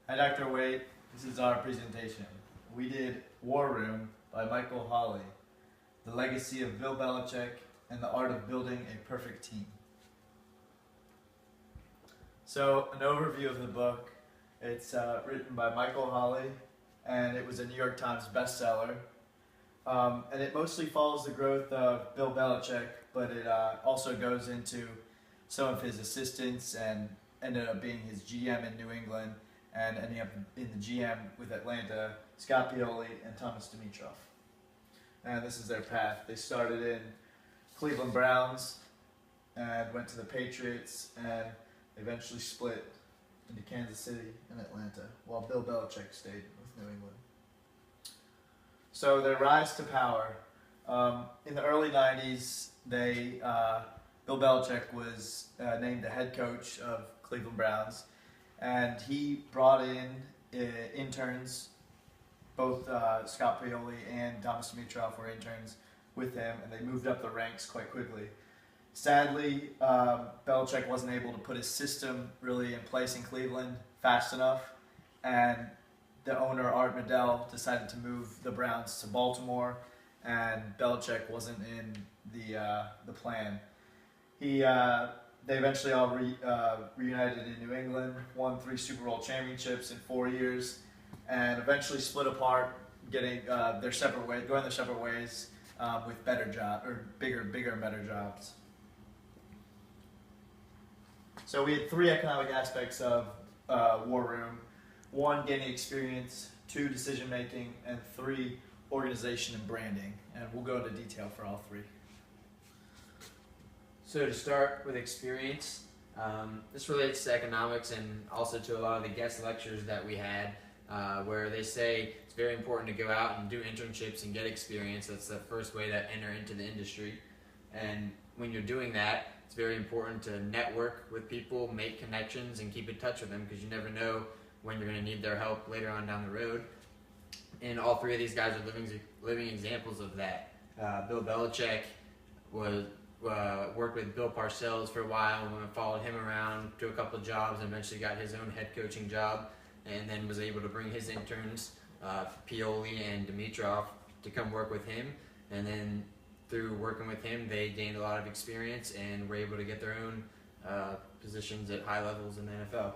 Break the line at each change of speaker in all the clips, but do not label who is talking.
Hi, Dr. Waite. This is our presentation. We did War Room by Michael Hawley, The Legacy of Bill Belichick and the Art of Building a Perfect Team. So, an overview of the book. It's written by Michael Hawley, and it was a New York Times bestseller. And it mostly follows the growth of Bill Belichick, but it also goes into some of his assistants and ended up being his GM in New England and ending up in the GM with Atlanta, Scott Pioli and Thomas Dimitroff. And this is their path. They started in Cleveland Browns and went to the Patriots and eventually split into Kansas City and Atlanta, while Bill Belichick stayed with New England. So their rise to power. In the early 90s, Bill Belichick was named the head coach of Cleveland Browns, and he brought in interns. Both Scott Pioli and Thomas Dimitroff were interns with him, and they moved up the ranks quite quickly. Sadly, Belichick wasn't able to put his system really in place in Cleveland fast enough, and the owner, Art Modell, decided to move the Browns to Baltimore, and Belichick wasn't in the plan. They eventually all reunited in New England, won 3 Super Bowl championships in 4 years, and eventually split apart, getting going their separate ways with bigger and better jobs. So we had 3 economic aspects of War Room. 1, gaining experience, 2, decision making, and 3, organization and branding. And we'll go into detail for all 3.
So to start with experience, this relates to economics and also to a lot of the guest lectures that we had, where they say it's very important to go out and do internships and get experience. That's the first way to enter into the industry. And when you're doing that, it's very important to network with people, make connections, and keep in touch with them, because you never know when you're going to need their help later on down the road. And all 3 of these guys are living examples of that. Bill Belichick worked with Bill Parcells for a while and followed him around to a couple of jobs and eventually got his own head coaching job, and then was able to bring his interns, Pioli and Dimitroff, to come work with him. And then through working with him, they gained a lot of experience and were able to get their own positions at high levels in the NFL.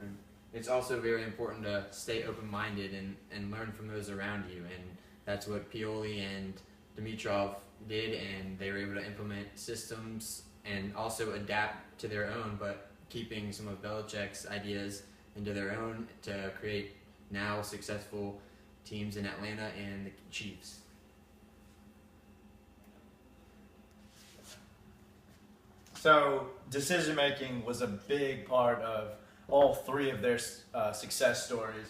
And it's also very important to stay open-minded and learn from those around you, and that's what Pioli and Dimitroff did, and they were able to implement systems and also adapt to their own, but keeping some of Belichick's ideas into their own to create now successful teams in Atlanta and the Chiefs.
So decision making was a big part of all 3 of their success stories.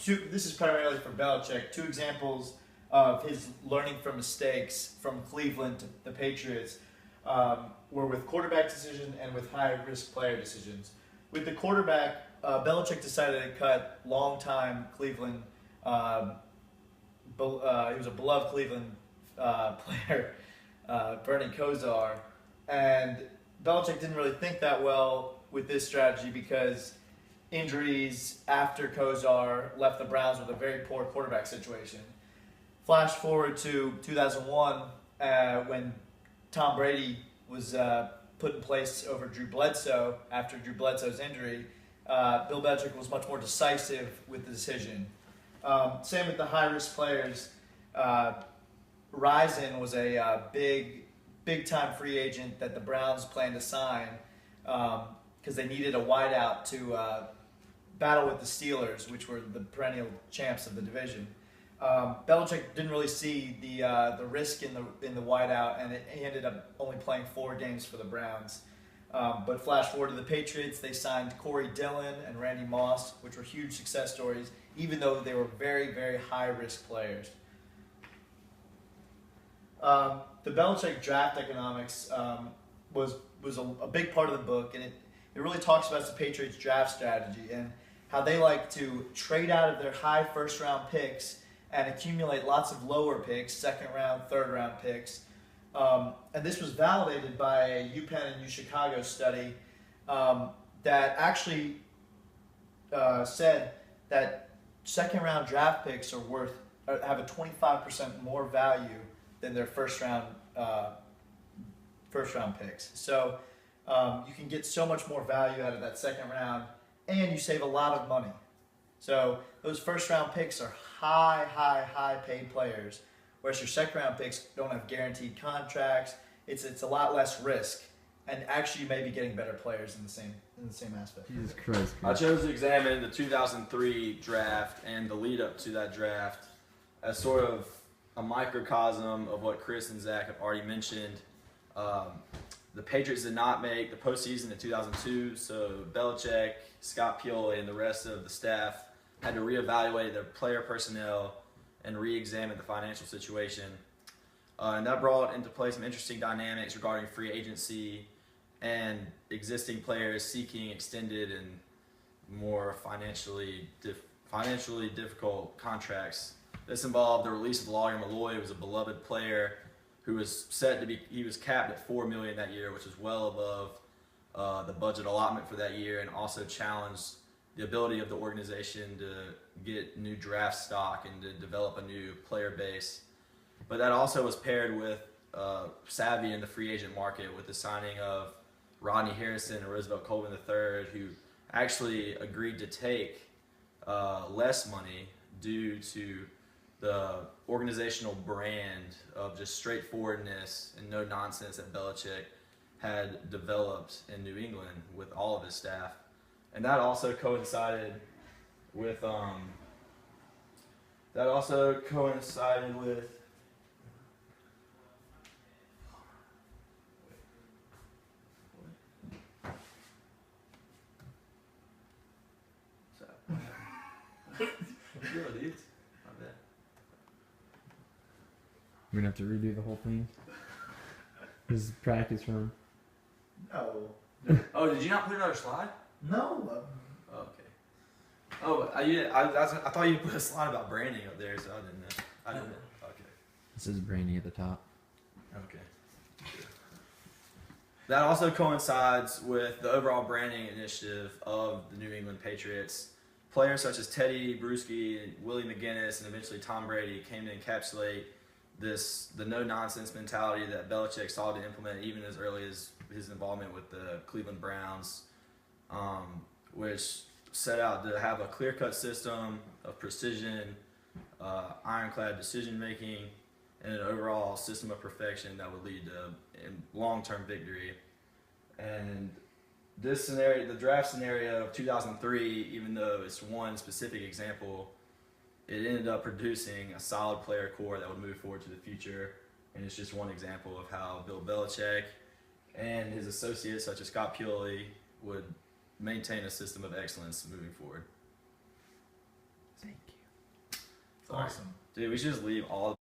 This is primarily for Belichick. 2 examples of his learning from mistakes from Cleveland to the Patriots were with quarterback decision and with high-risk player decisions. With the quarterback, Belichick decided to cut longtime Cleveland. He was a beloved Cleveland player, Bernie Kosar, and Belichick didn't really think that well with this strategy because injuries after Kosar left the Browns with a very poor quarterback situation. Flash forward to 2001 when Tom Brady was put in place over Drew Bledsoe after Drew Bledsoe's injury. Bill Belichick was much more decisive with the decision. Same with the high-risk players. Risen was a big-time free agent that the Browns planned to sign because they needed a wideout to battle with the Steelers, which were the perennial champs of the division. Belichick didn't really see the risk in the wideout, and he ended up only playing 4 games for the Browns. But flash forward to the Patriots, they signed Corey Dillon and Randy Moss, which were huge success stories, even though they were very, very high-risk players. The Belichick draft economics was a big part of the book, and it really talks about the Patriots draft strategy and how they like to trade out of their high first-round picks and accumulate lots of lower picks, second-round, third-round picks. And this was validated by a UPenn and UChicago study that actually said that second round draft picks are have a 25% more value than their first round picks. So you can get so much more value out of that second round, and you save a lot of money. So those first round picks are high paid players, whereas your second round picks don't have guaranteed contracts. It's a lot less risk, and actually you may be getting better players in the same aspect.
Jesus Christ.
I chose to examine the 2003 draft and the lead up to that draft as sort of a microcosm of what Chris and Zach have already mentioned. The Patriots did not make the postseason in 2002, so Belichick, Scott Pioli, and the rest of the staff had to reevaluate their player personnel and re-examine the financial situation. And that brought into play some interesting dynamics regarding free agency and existing players seeking extended and more financially difficult contracts. This involved the release of Lawyer Malloy, who was a beloved player who was he was capped at $4 million that year, which was well above the budget allotment for that year, and also challenged the ability of the organization to get new draft stock and to develop a new player base. But that also was paired with savvy in the free agent market with the signing of Rodney Harrison and Roosevelt Colvin III, who actually agreed to take less money due to the organizational brand of just straightforwardness and no nonsense that Belichick had developed in New England with all of his staff. And that also coincided with
We're gonna have to redo the whole thing. This is practice run.
No.
Oh, did you not put another slide?
No.
Oh, okay. Oh, I thought you put a slide about branding up there, so I didn't know. I didn't know. Okay.
This is Brandy at the top.
Okay. That also coincides with the overall branding initiative of the New England Patriots. Players such as Teddy Bruschi, Willie McGinnis, and eventually Tom Brady came to encapsulate the no-nonsense mentality that Belichick saw to implement even as early as his involvement with the Cleveland Browns, which set out to have a clear-cut system of precision, ironclad decision-making, and an overall system of perfection that would lead to long-term victory. And this scenario, the draft scenario of 2003, even though it's one specific example, it ended up producing a solid player core that would move forward to the future. And it's just one example of how Bill Belichick and his associates, such as Scott Pioli, would maintain a system of excellence moving forward.
Thank you.
Awesome.
Dude, we should just leave all